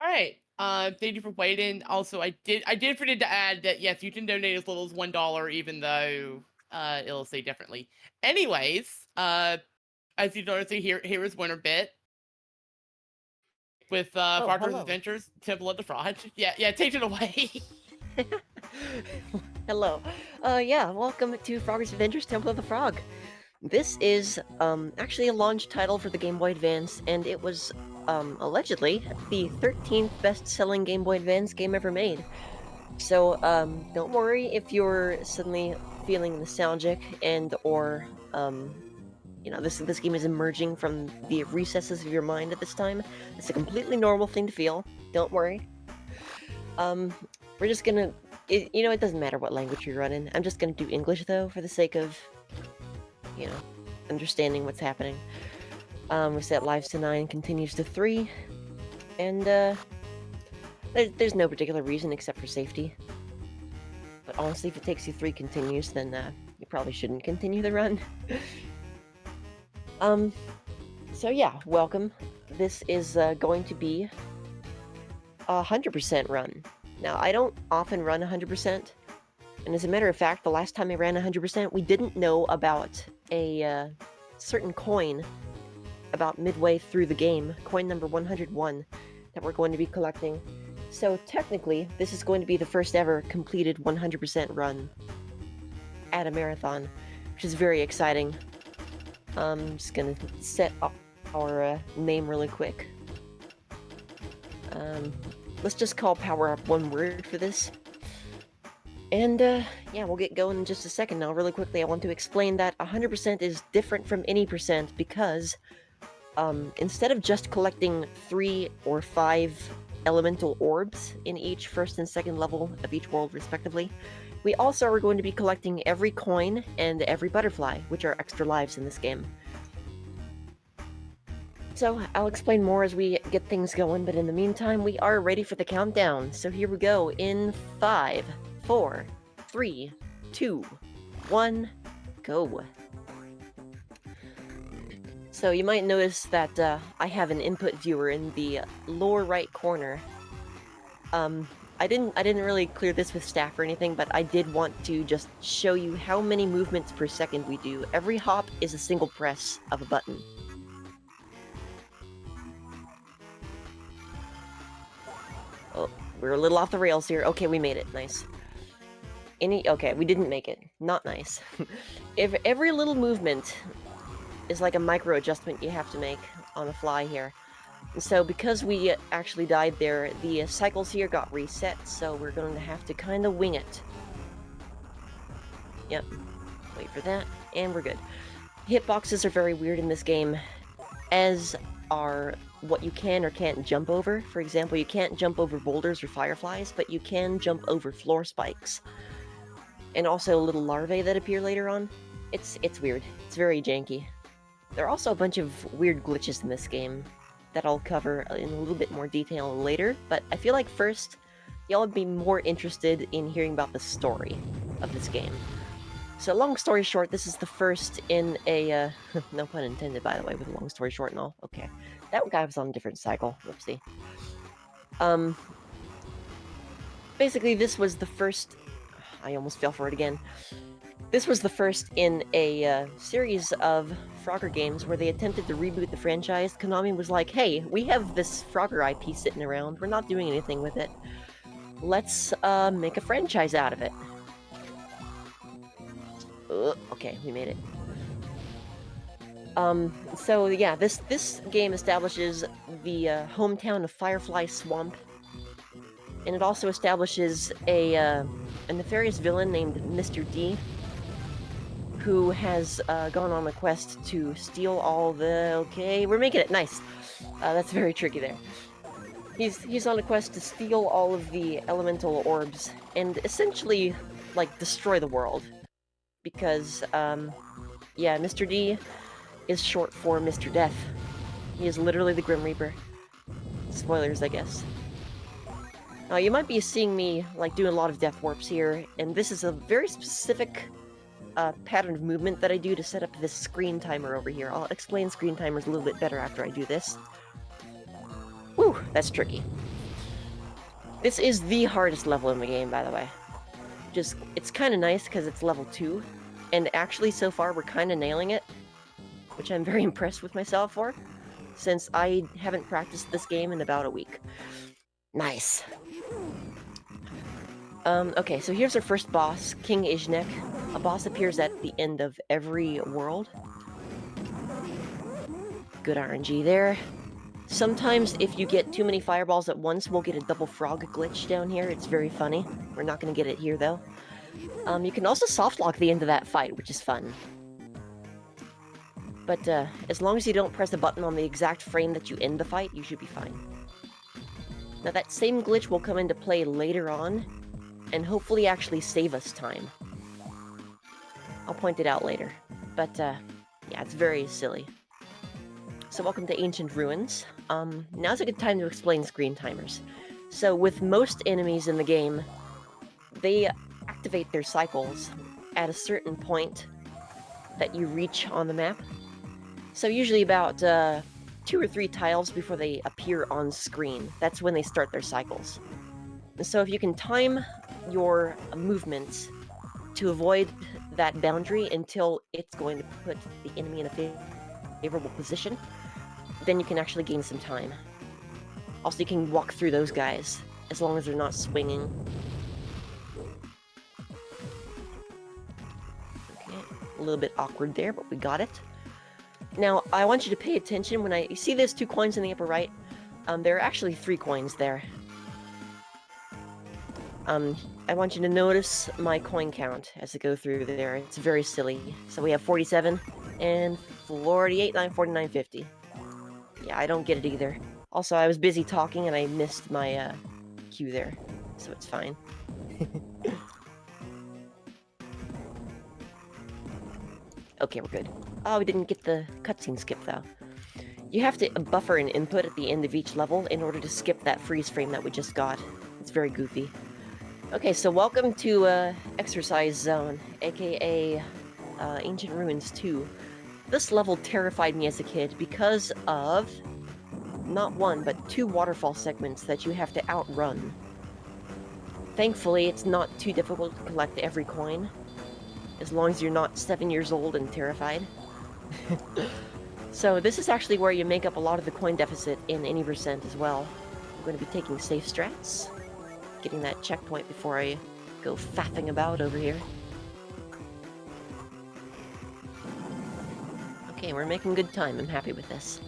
All right. Thank you for waiting. Also, I did forget to add that yes, you can donate as little as $1, even though it'll say differently. Anyways, as you notice here is WinnerBit with Oh, Farker's hello. Adventures, Temple of the Fraud. Yeah, take it away. Hello. Yeah, welcome to Frogger's Adventures Temple of the Frog. This is, actually a launch title for the Game Boy Advance, and it was, allegedly the 13th best-selling Game Boy Advance game ever made. So, don't worry if you're suddenly feeling nostalgic and/or, this game is emerging from the recesses of your mind at this time. It's a completely normal thing to feel. Don't worry. Um, we're just gonna it doesn't matter what language you're running. I'm just gonna do English, though, for the sake of, you know, understanding what's happening. We set lives to 9, continues to 3, and, there's no particular reason except for safety. But honestly, if it takes you 3 continues, then, you probably shouldn't continue the run. Um, so yeah, welcome. This is, going to be a 100% run. Now, I don't often run 100%. And as a matter of fact, the last time I ran 100%, we didn't know about a certain coin about midway through the game, coin number 101, that we're going to be collecting. So technically, this is going to be the first ever completed 100% run at a marathon, which is very exciting. I'm just going to set up our name really quick. Let's just call power up one word for this. And, yeah, we'll get going in just a second. Now, really quickly, I want to explain that 100% is different from any percent because, instead of just collecting 3 or 5 elemental orbs in each first and second level of each world, respectively, we also are going to be collecting every coin and every butterfly, which are extra lives in this game. So, I'll explain more as we get things going, but in the meantime, we are ready for the countdown. So here we go in 5, 4, 3, 2, 1, go. So you might notice that I have an input viewer in the lower right corner. I didn't really clear this with staff or anything, but I did want to just show you how many movements per second we do. Every hop is a single press of a button. Oh, we're a little off the rails here. Okay, we made it. Nice. Okay, we didn't make it. Not nice. If every little movement is like a micro adjustment you have to make on the fly here. So because we actually died there, the cycles here got reset, so we're going to have to kind of wing it. Yep. Wait for that, and we're good. Hitboxes are very weird in this game, as are what you can or can't jump over. For example, you can't jump over boulders or fireflies, but you can jump over floor spikes. And also little larvae that appear later on. It's weird. It's very janky. There are also a bunch of weird glitches in this game that I'll cover in a little bit more detail later, but I feel like first, y'all would be more interested in hearing about the story of this game. So long story short, this is the first in a, no pun intended by the way, with a long story short and all. Okay, that guy was on a different cycle, whoopsie. Basically this was the first, I almost fell for it again. This was the first in a series of Frogger games where they attempted to reboot the franchise. Konami was like, hey, we have this Frogger IP sitting around, we're not doing anything with it. Let's make a franchise out of it. Okay, we made it. So yeah, this game establishes the hometown of Firefly Swamp, and it also establishes a nefarious villain named Mr. D, who has gone on a quest to steal all the... Okay, we're making it. Nice. That's very tricky there. He's on a quest to steal all of the elemental orbs and essentially, like, destroy the world. Because, yeah, Mr. D is short for Mr. Death. He is literally the Grim Reaper. Spoilers, I guess. Now, you might be seeing me, like, doing a lot of death warps here, and this is a very specific pattern of movement that I do to set up this screen timer over here. I'll explain screen timers a little bit better after I do this. Whew, that's tricky. This is the hardest level in the game, by the way. Just, it's kind of nice because it's level 2, and actually so far we're kind of nailing it, which I'm very impressed with myself for, since I haven't practiced this game in about a week. Nice. Okay, so here's our first boss, King Izhnek. A boss appears at the end of every world. Good RNG there. Sometimes if you get too many fireballs at once, we'll get a double frog glitch down here. It's very funny. We're not going to get it here, though. You can also softlock the end of that fight, which is fun. But as long as you don't press a button on the exact frame that you end the fight, you should be fine. Now that same glitch will come into play later on, and hopefully actually save us time. I'll point it out later. But yeah, it's very silly. So welcome to Ancient Ruins. Now's a good time to explain screen timers. So with most enemies in the game, they activate their cycles at a certain point that you reach on the map. So usually about 2 or 3 tiles before they appear on screen. That's when they start their cycles. And so if you can time your movements to avoid that boundary until it's going to put the enemy in a favorable position, then you can actually gain some time. Also, you can walk through those guys, as long as they're not swinging. Okay, a little bit awkward there, but we got it. Now, I want you to pay attention when you see those 2 coins in the upper right? There are actually 3 coins there. I want you to notice my coin count as I go through there. It's very silly. So we have 47, and 48, 49, 50. Yeah, I don't get it either. Also, I was busy talking and I missed my cue there, so it's fine. Okay, we're good. Oh, we didn't get the cutscene skip, though. You have to buffer an input at the end of each level in order to skip that freeze frame that we just got. It's very goofy. Okay, so welcome to Exercise Zone, aka Ancient Ruins 2. This level terrified me as a kid because of not 1, but 2 waterfall segments that you have to outrun. Thankfully, it's not too difficult to collect every coin, as long as you're not 7 years old and terrified. So this is actually where you make up a lot of the coin deficit in any percent as well. I'm going to be taking safe strats, getting that checkpoint before I go faffing about over here. Okay, we're making good time. I'm happy with this.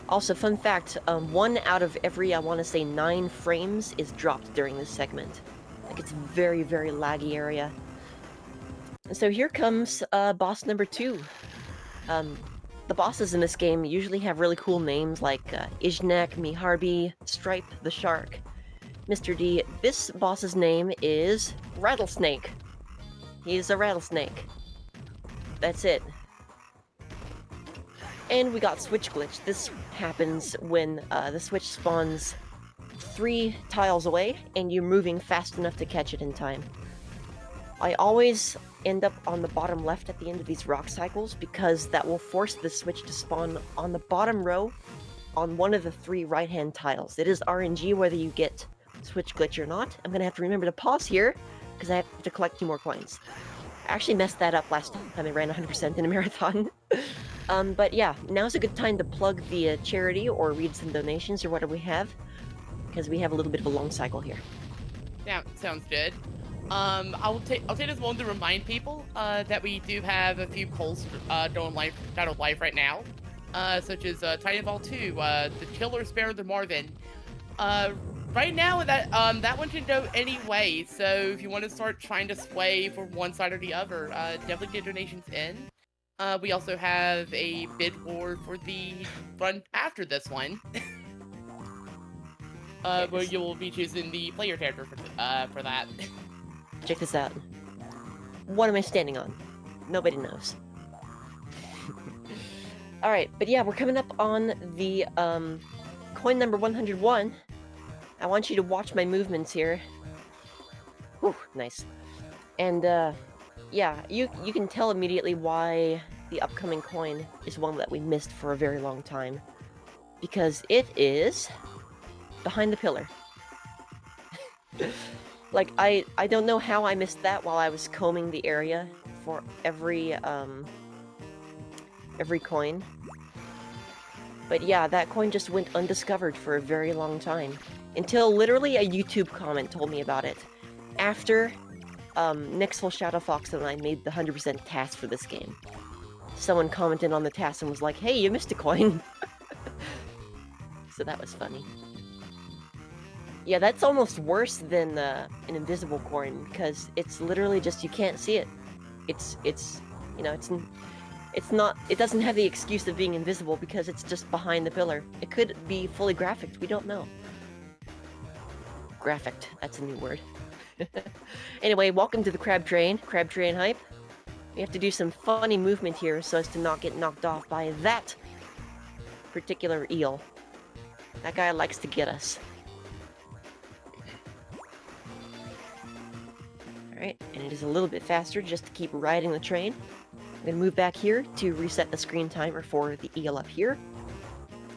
Also, fun fact, 1 out of every, I want to say 9 frames is dropped during this segment. Like, it's a very, very laggy area. And so here comes boss number 2. The bosses in this game usually have really cool names like Izhnek, Miharbi, Stripe the Shark, Mr. D. This boss's name is Rattlesnake. He's a rattlesnake. That's it. And we got switch glitch. This happens when the switch spawns 3 tiles away and you're moving fast enough to catch it in time. I always end up on the bottom left at the end of these rock cycles because that will force the switch to spawn on the bottom row on one of the 3 right-hand tiles. It is RNG whether you get switch glitch or not. I'm gonna have to remember to pause here because I have to collect 2 more coins. I actually messed that up last time I ran 100% in a marathon. But yeah, now's a good time to plug the charity or read some donations or whatever we have, because we have a little bit of a long cycle here. Yeah, sounds good. I'll take this moment to remind people that we do have a few polls going live right now, such as Titanfall 2, the Killer Spare the Marvin. Right now that one can go any way, so if you want to start trying to sway for one side or the other, definitely get donations in. We also have a bid war for the run after this one. Where you will be choosing the player character for that. Check this out. What am I standing on? Nobody knows. Alright, but yeah, we're coming up on the coin number 101. I want you to watch my movements here. Whew, nice. And yeah, you can tell immediately why the upcoming coin is one that we missed for a very long time. Because it is behind the pillar. Like, I don't know how I missed that while I was combing the area for every coin. But yeah, that coin just went undiscovered for a very long time. Until literally a YouTube comment told me about it. After Nixel Shadow Fox and I made the 100% task for this game. Someone commented on the task and was like, hey, you missed a coin. So that was funny. Yeah, that's almost worse than an invisible coin, because it's literally just, you can't see it. It's you know, it's not, it doesn't have the excuse of being invisible because it's just behind the pillar. It could be fully graphicked, we don't know. Graphicked, that's a new word. Anyway, welcome to the Crab Train hype. We have to do some funny movement here so as to not get knocked off by that particular eel. That guy likes to get us. Alright, and it is a little bit faster just to keep riding the train. I'm gonna move back here to reset the screen timer for the eel up here.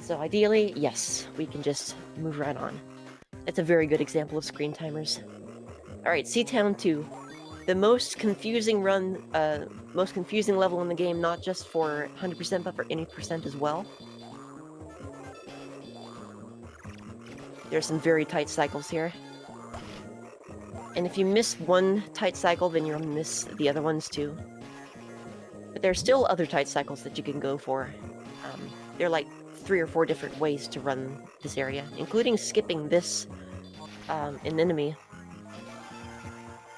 So ideally, yes, we can just move right on. That's a very good example of screen timers. Alright, Seatown 2. The most confusing most confusing level in the game, not just for 100% but for any percent as well. There's some very tight cycles here. And if you miss one tight cycle, then you'll miss the other ones too. But there's still other tight cycles that you can go for. There are like 3 or 4 different ways to run this area, including skipping this anemone,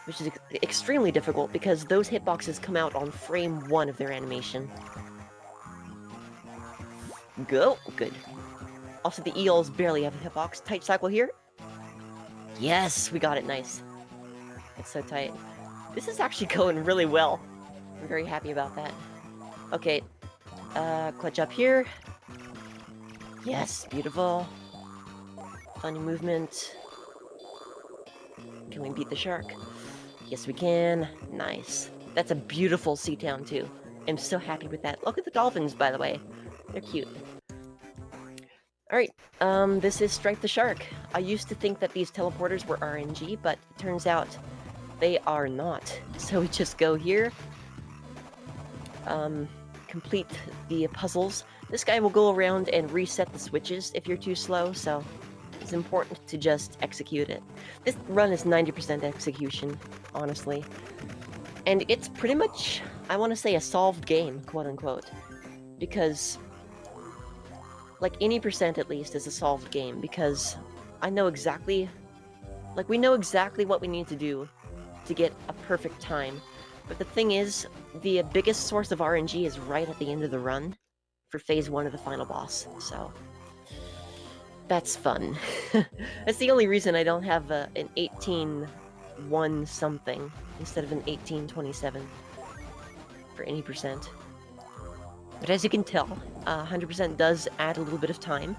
which is extremely difficult because those hitboxes come out on frame 1 of their animation. Go! Good. Also, the eels barely have a hitbox. Tight cycle here. Yes, we got it. Nice. It's so tight. This is actually going really well. I'm very happy about that. Okay. Clutch up here. Yes, beautiful. Funny movement. Can we beat the shark? Yes, we can. Nice. That's a beautiful Seatown too. I'm so happy with that. Look at the dolphins, by the way. They're cute. Alright, this is Strike the Shark. I used to think that these teleporters were RNG, but it turns out they are not. So we just go here, complete the puzzles. This guy will go around and reset the switches if you're too slow, so it's important to just execute it. This run is 90% execution, honestly. And it's pretty much, I want to say, a solved game, quote-unquote. Because, like, any percent at least is a solved game, because I know exactly, like, we know exactly what we need to do to get a perfect time. But the thing is, the biggest source of RNG is right at the end of the run for phase 1 of the final boss, so that's fun. That's the only reason I don't have an 18-1 something instead of an 18-27 for any percent. But as you can tell, 100% does add a little bit of time.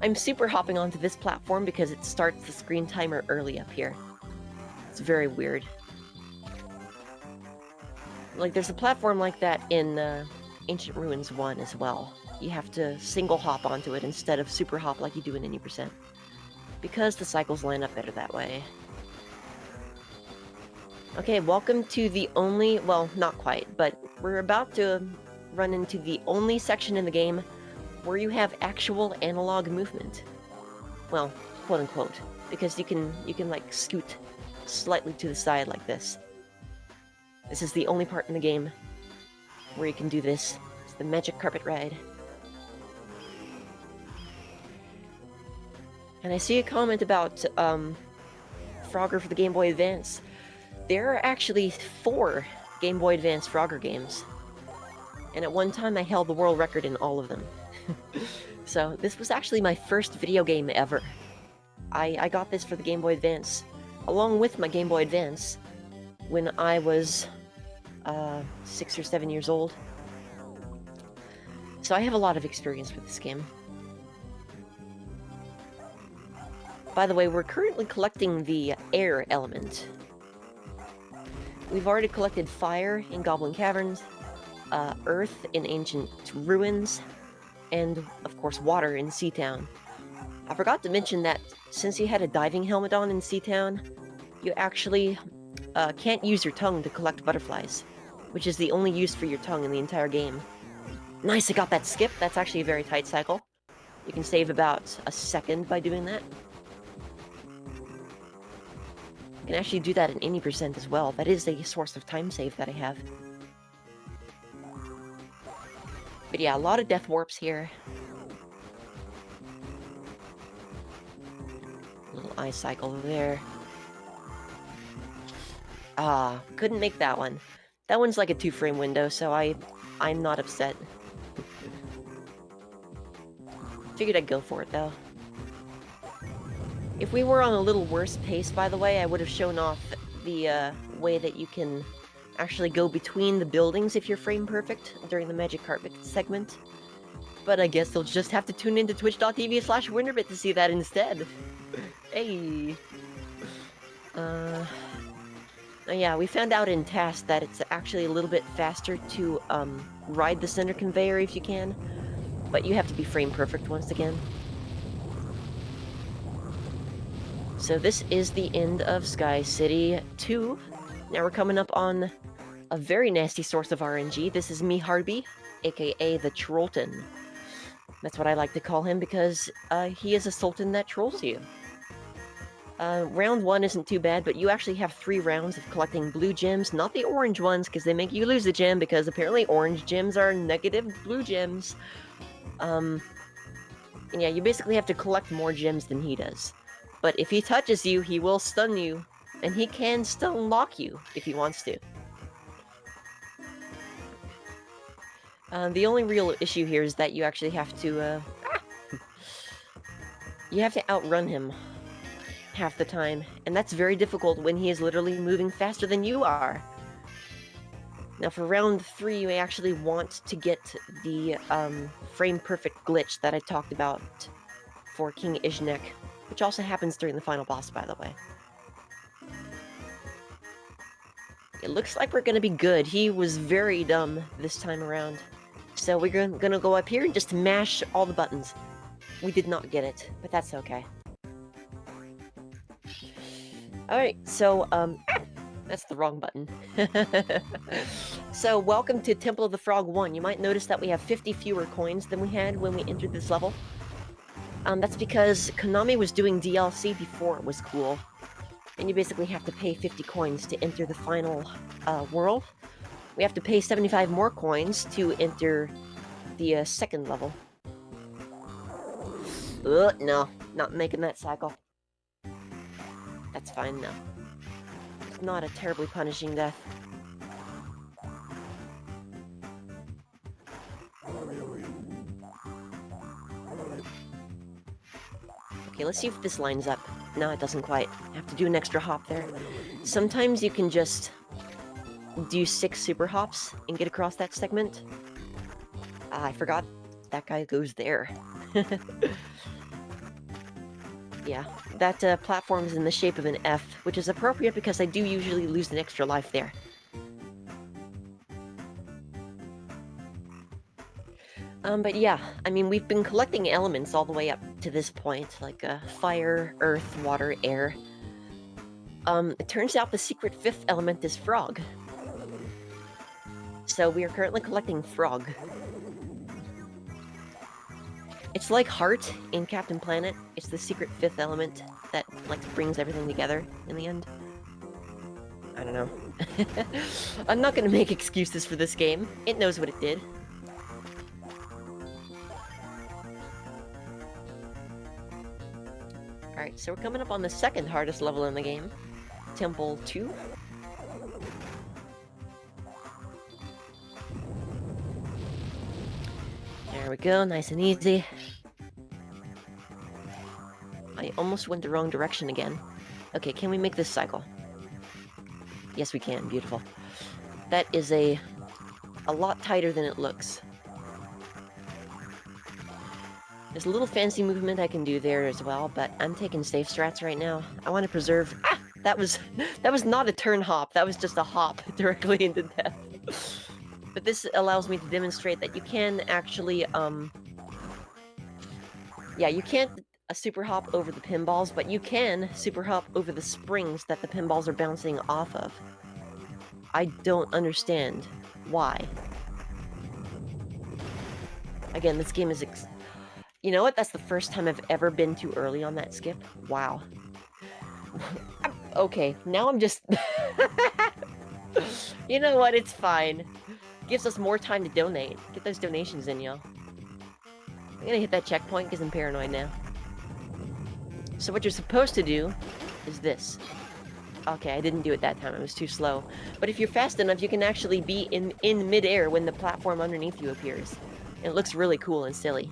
I'm super hopping onto this platform because it starts the screen timer early up here. It's very weird. Like, there's a platform like that in Ancient Ruins 1 as well. You have to single hop onto it instead of super hop like you do in any percent. Because the cycles line up better that way. Okay, welcome to the only, well, not quite, but we're about to run into the only section in the game where you have actual analog movement. Well, quote unquote, because you can like scoot slightly to the side like this. This is the only part in the game where you can do this. It's the magic carpet ride. And I see a comment about Frogger for the Game Boy Advance. There are actually 4 Game Boy Advance Frogger games. And at one time I held the world record in all of them. So this was actually my first video game ever. I got this for the Game Boy Advance, along with my Game Boy Advance, when I was 6 or 7 years old. So I have a lot of experience with this game. By the way, we're currently collecting the air element. We've already collected fire in Goblin Caverns, earth in Ancient Ruins, and, of course, water in Seatown. I forgot to mention that since you had a diving helmet on in Seatown, you actually can't use your tongue to collect butterflies, which is the only use for your tongue in the entire game. Nice, I got that skip. That's actually a very tight cycle. You can save about a second by doing that. You can actually do that in any percent as well. That is a source of time save that I have. But yeah, a lot of death warps here. Little eye cycle there. Ah, couldn't make that one. That one's like a 2-frame window, so I'm not upset. Figured I'd go for it, though. If we were on a little worse pace, by the way, I would have shown off the way that you can actually go between the buildings if you're frame perfect during the Magic Carpet segment. But I guess you'll just have to tune into twitch.tv/WinnerBit to see that instead. Hey! Yeah, we found out in task that it's actually a little bit faster to ride the center conveyor if you can, but you have to be frame perfect once again. So this is the end of Sky City 2. Now we're coming up on a very nasty source of RNG. This is me Harby, aka the Trollton. That's what I like to call him because he is a sultan that trolls you. Round 1 isn't too bad, but you actually have 3 rounds of collecting blue gems, not the orange ones, because they make you lose a gem, because apparently orange gems are negative blue gems. And yeah, you basically have to collect more gems than he does. But if he touches you, he will stun you, and he can stun lock you if he wants to. The only real issue here is that you actually have to, you have to outrun him half the time, and that's very difficult when he is literally moving faster than you are. Now for round 3, you actually want to get the frame perfect glitch that I talked about for King Izhnek, which also happens during the final boss, by the way. It looks like we're gonna be good. He was very dumb this time around. So we're gonna go up here and just mash all the buttons. We did not get it, but that's okay. Alright, so, that's the wrong button. So, welcome to Temple of the Frog 1. You might notice that we have 50 fewer coins than we had when we entered this level. That's because Konami was doing DLC before it was cool. And you basically have to pay 50 coins to enter the final world. We have to pay 75 more coins to enter the second level. No, not making that cycle. That's fine, though. It's not a terribly punishing death. Okay, let's see if this lines up. No, it doesn't quite. I have to do an extra hop there. Sometimes you can just do 6 super hops and get across that segment. I forgot that guy goes there. Yeah, that platform is in the shape of an F, which is appropriate because I do usually lose an extra life there. But yeah, I mean, we've been collecting elements all the way up to this point, like fire, earth, water, air. It turns out the secret 5th element is frog. So we are currently collecting frog. It's like heart in Captain Planet. It's the secret 5th element that, like, brings everything together in the end. I don't know. I'm not gonna make excuses for this game. It knows what it did. Alright, so we're coming up on the second hardest level in the game. Temple 2. There we go, nice and easy. I almost went the wrong direction again. Okay, can we make this cycle? Yes, we can. Beautiful. That is a lot tighter than it looks. There's a little fancy movement I can do there as well, but I'm taking safe strats right now. I want to preserve... Ah! That was not a turn hop. That was just a hop directly into death. But this allows me to demonstrate that you can actually, yeah, you can't a super hop over the pinballs, but you can super hop over the springs that the pinballs are bouncing off of. I don't understand why. Again, this game is... You know what? That's the first time I've ever been too early on that skip. Wow. Okay, now I'm just... You know what? It's fine. Gives us more time to donate. Get those donations in, y'all. I'm gonna hit that checkpoint because I'm paranoid now. So what you're supposed to do is this. Okay, I didn't do it that time. I was too slow. But if you're fast enough, you can actually be in midair when the platform underneath you appears. And it looks really cool and silly.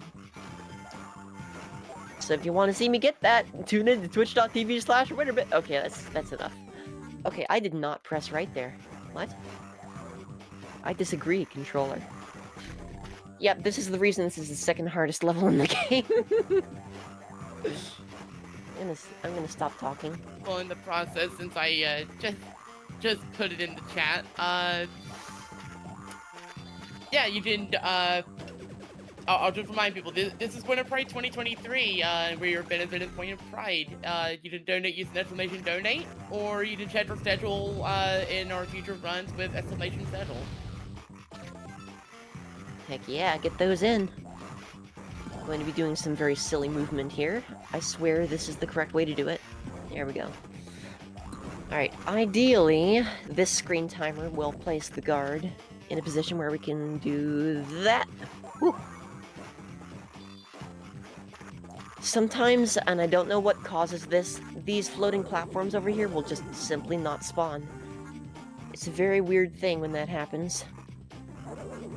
So if you want to see me get that, tune in to twitch.tv/WinnerBit. Okay, that's enough. Okay, I did not press right there. What? I disagree, controller. Yep, this is the reason this is the second hardest level in the game. I'm gonna stop talking. Well, in the process, since I just put it in the chat, yeah, you didn't. I'll just remind people, this is Winter Pride 2023, where your benefit is Point of Pride. You can donate using exclamation donate, or you can check our schedule in our future runs with exclamation settle. Heck yeah, get those in. I'm going to be doing some very silly movement here. I swear this is the correct way to do it. There we go. Alright, ideally, this screen timer will place the guard in a position where we can do that. Whew. Sometimes, and I don't know what causes this, these floating platforms over here will just simply not spawn. It's a very weird thing when that happens.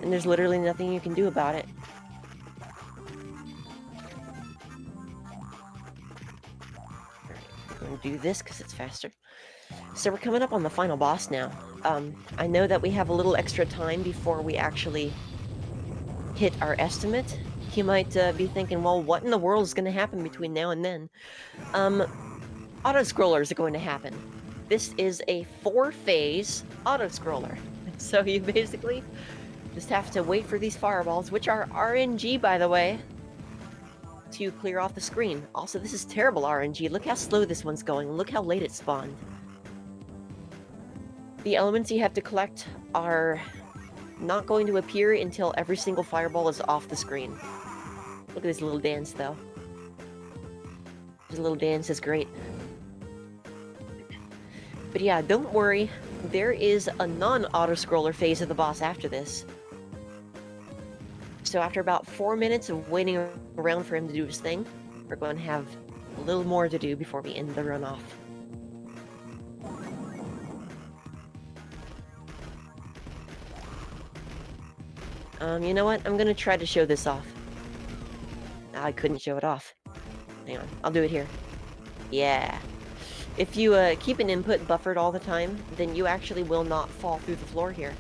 And there's literally nothing you can do about it. Alright, we're going to do this because it's faster. So we're coming up on the final boss now. I know that we have a little extra time before we actually hit our estimate. You might be thinking, well, what in the world is going to happen between now and then? Auto-scrollers are going to happen. This is a 4-phase auto-scroller. So you basically just have to wait for these fireballs, which are RNG, by the way, to clear off the screen. Also, this is terrible RNG. Look how slow this one's going. Look how late it spawned. The elements you have to collect are not going to appear until every single fireball is off the screen. Look at this little dance, though. This little dance is great. But yeah, don't worry. There is a non-auto-scroller phase of the boss after this. So after about 4 minutes of waiting around for him to do his thing, we're going to have a little more to do before we end the run off. You know what? I'm gonna try to show this off. I couldn't show it off. Hang on, I'll do it here. Yeah. If you keep an input buffered all the time, then you actually will not fall through the floor here.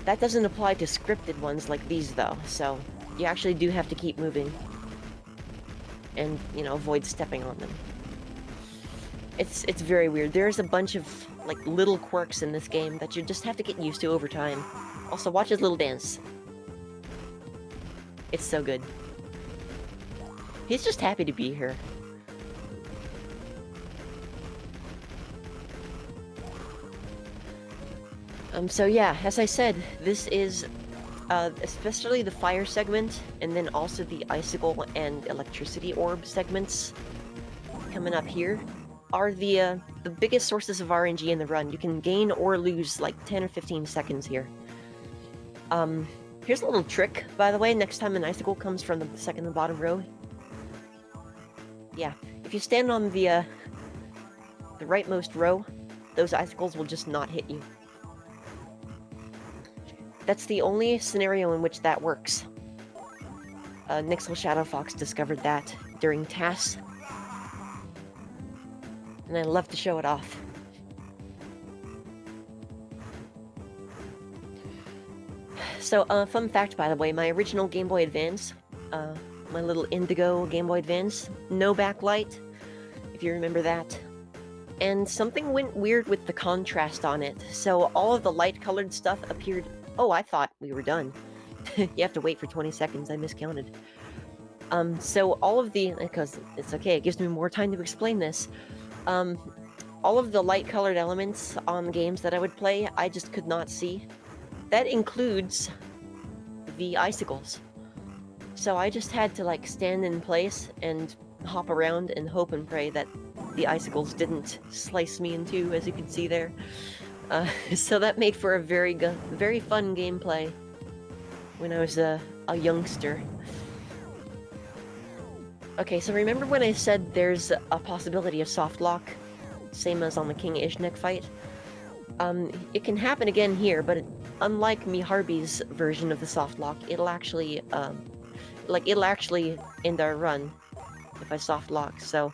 That doesn't apply to scripted ones like these, though, so you actually do have to keep moving. And, you know, avoid stepping on them. It's very weird. There's a bunch of, like, little quirks in this game that you just have to get used to over time. Also, watch his little dance. It's so good. He's just happy to be here. So yeah, as I said, this is especially the fire segment, and then also the icicle and electricity orb segments coming up here, are the biggest sources of RNG in the run. You can gain or lose like 10 or 15 seconds here. Here's a little trick, by the way, next time an icicle comes from the second to bottom row. Yeah, if you stand on the rightmost row, those icicles will just not hit you. That's the only scenario in which that works. Nixel Shadow Fox discovered that during tasks, and I love to show it off. So, fun fact, by the way, my original Game Boy Advance, my little indigo Game Boy Advance, no backlight, if you remember that. And something went weird with the contrast on it, so all of the light-colored stuff appeared... Oh, I thought we were done. You have to wait for 20 seconds, I miscounted. So all of the, because it's okay, it gives me more time to explain this. Um, all of the light-colored elements on games that I would play, I just could not see. That includes the icicles. So I just had to like stand in place and hop around and hope and pray that the icicles didn't slice me in two, as you can see there. So that made for a very fun gameplay when I was a youngster. Okay, so remember when I said there's a possibility of soft lock, same as on the King Ishnek fight? It can happen again here, but unlike Miharbi's version of the soft lock, it'll actually end our run if I soft lock. So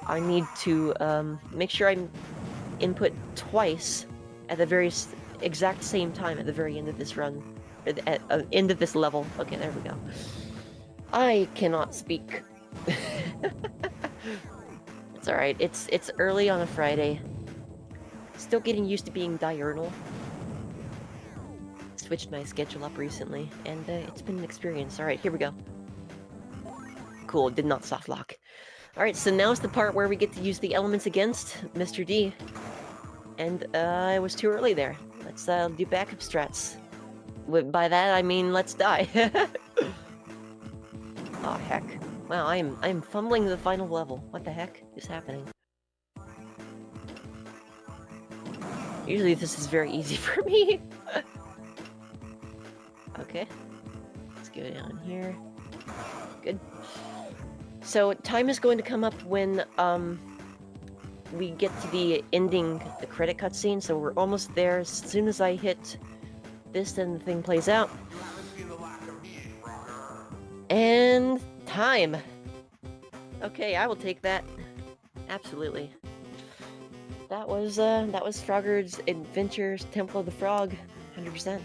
I need to make sure I input twice at the very exact same time at the very end of this run, or at end of this level. Okay, there we go. I cannot speak. It's alright. It's early on a Friday. Still getting used to being diurnal. Switched my schedule up recently, and it's been an experience. Alright, here we go. Cool, did not soft lock. Alright, so now's the part where we get to use the elements against Mr. D. And it was too early there. Let's do backup strats. By that I mean let's die. Oh heck. Wow, I'm fumbling the final level. What the heck is happening? Usually this is very easy for me. Okay. Let's go down here. Good. So time is going to come up when we get to the ending, the credit cutscene, so we're almost there. As soon as I hit this, then the thing plays out. And time. Okay, I will take that. Absolutely. That was Frogger's Adventures Temple of the Frog, 100%.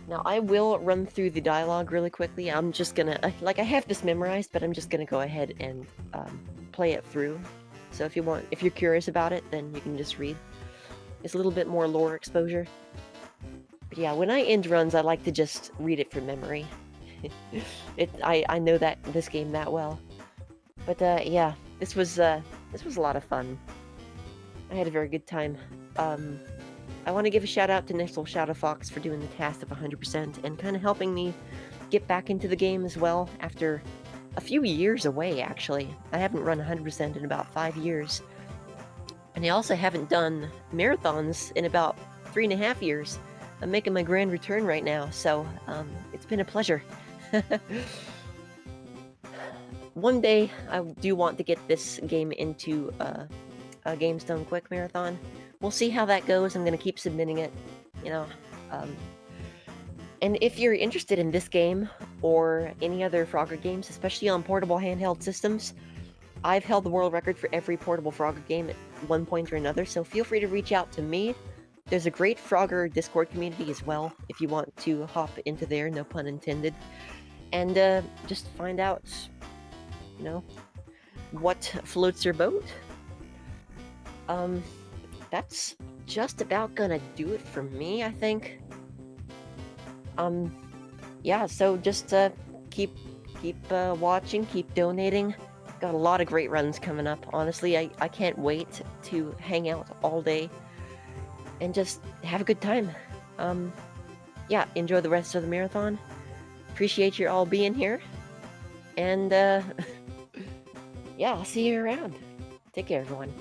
Now I will run through the dialogue really quickly. I'm just gonna like I have this memorized, but I'm just gonna go ahead and play it through. So if you're curious about it, then you can just read. It's a little bit more lore exposure. But yeah, when I end runs, I like to just read it from memory. I know this game that well. But yeah, this was a lot of fun. I had a very good time. I want to give a shout out to Nixel Shadow Fox for doing the task of 100% and kind of helping me get back into the game as well after a few years away, actually. I haven't run 100% in about 5 years. And I also haven't done marathons in about 3.5 years. I'm making my grand return right now, so it's been a pleasure. One day, I do want to get this game into a Games Done Quick marathon. We'll see how that goes. I'm going to keep submitting it, you know. And if you're interested in this game or any other Frogger games, especially on portable handheld systems, I've held the world record for every portable Frogger game at one point or another, so feel free to reach out to me. There's a great Frogger Discord community as well, if you want to hop into there, no pun intended. And just find out, you know, what floats your boat. That's just about gonna do it for me, I think. Yeah, so just keep watching, keep donating. Got a lot of great runs coming up. Honestly, I can't wait to hang out all day and just have a good time. Yeah, enjoy the rest of the marathon. Appreciate you all being here. And yeah, I'll see you around. Take care, everyone.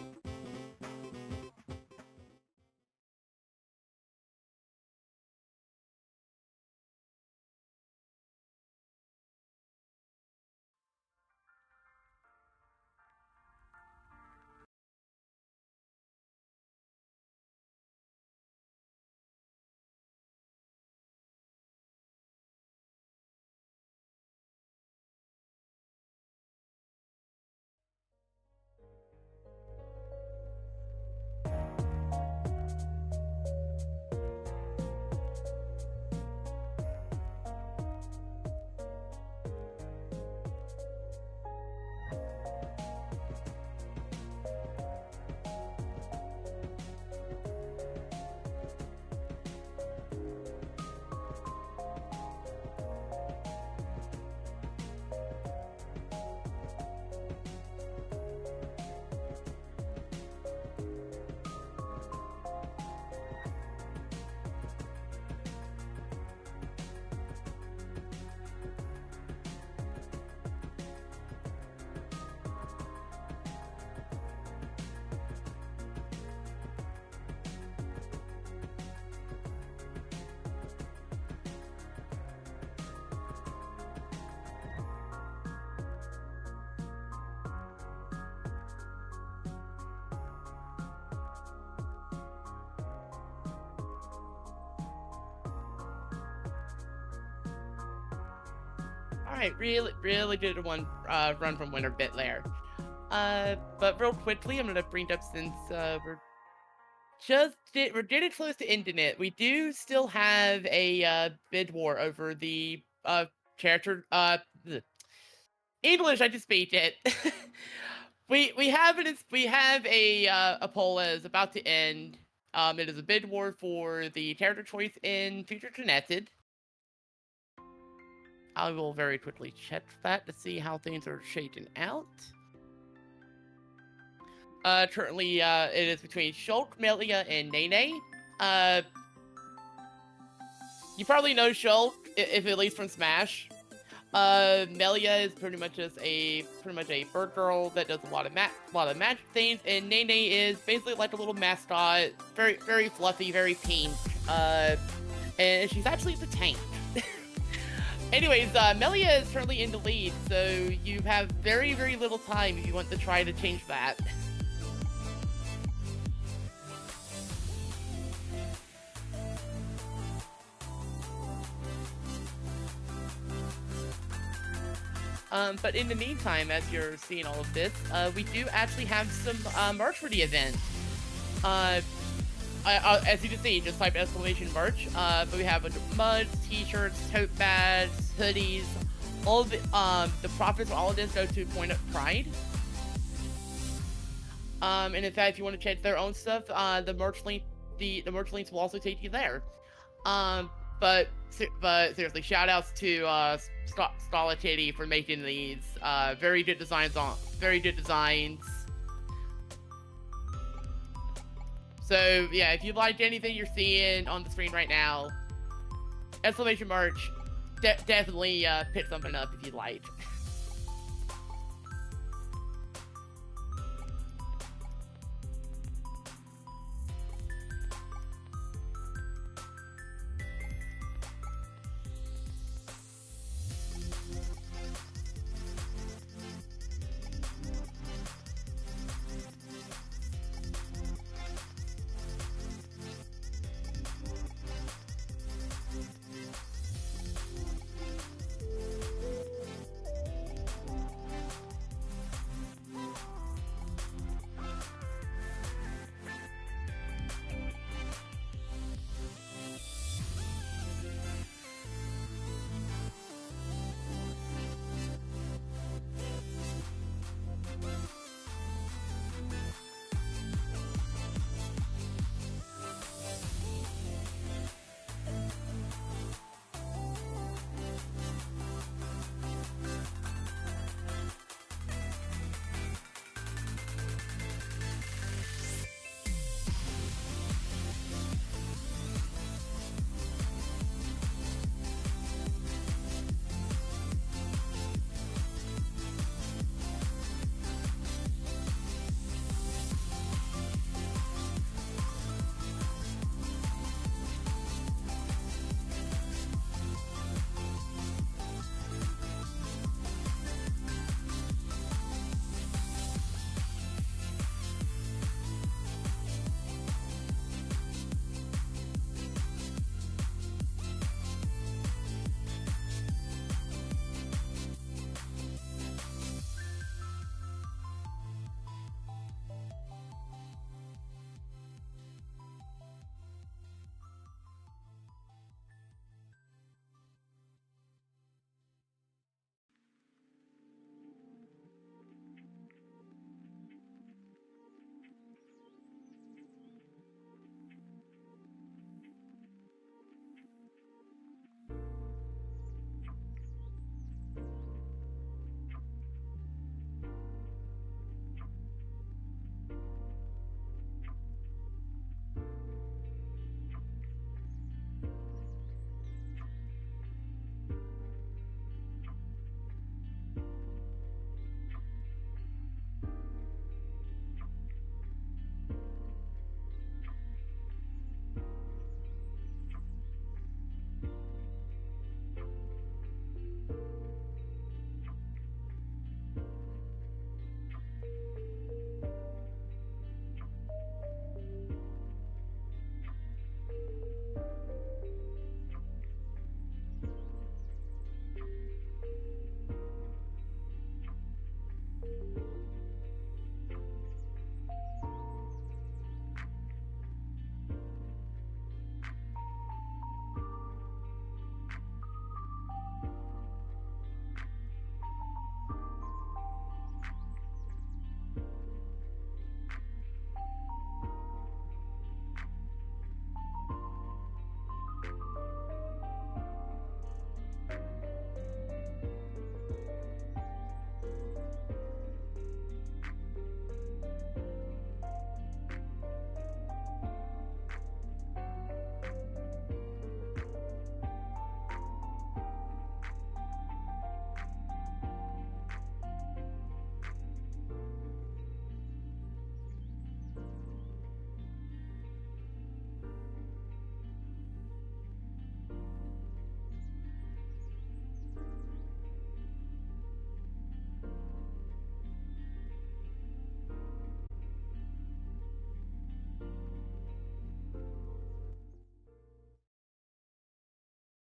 right, really did one run from WinnerBit there. But real quickly, I'm gonna bring up since we're getting close to ending it. We do still have a bid war over the character English. I just speak it. We have a poll that is about to end. It is a bid war for the character choice in Future Connected. I will very quickly check that to see how things are shaking out. Currently, it is between Shulk, Melia, and Nene. You probably know Shulk, if at least from Smash. Melia is pretty much a bird girl that does a lot of magic things, and Nene is basically like a little mascot, very fluffy, very pink. And she's actually the tank. Anyways, Melia is currently in the lead, so you have very little time if you want to try to change that. But in the meantime, as you're seeing all of this, we do actually have some merch for the event. As you can see, just type exclamation merch. But we have mugs, t-shirts, tote bags, hoodies. All of the profits for all of this go to Point of Pride. And in fact, if you want to check their own stuff, the merch links will also take you there. But seriously, shout outs to Stolitity for making these very good designs. So yeah, if you liked anything you're seeing on the screen right now, exclamation merch, definitely pick something up if you like.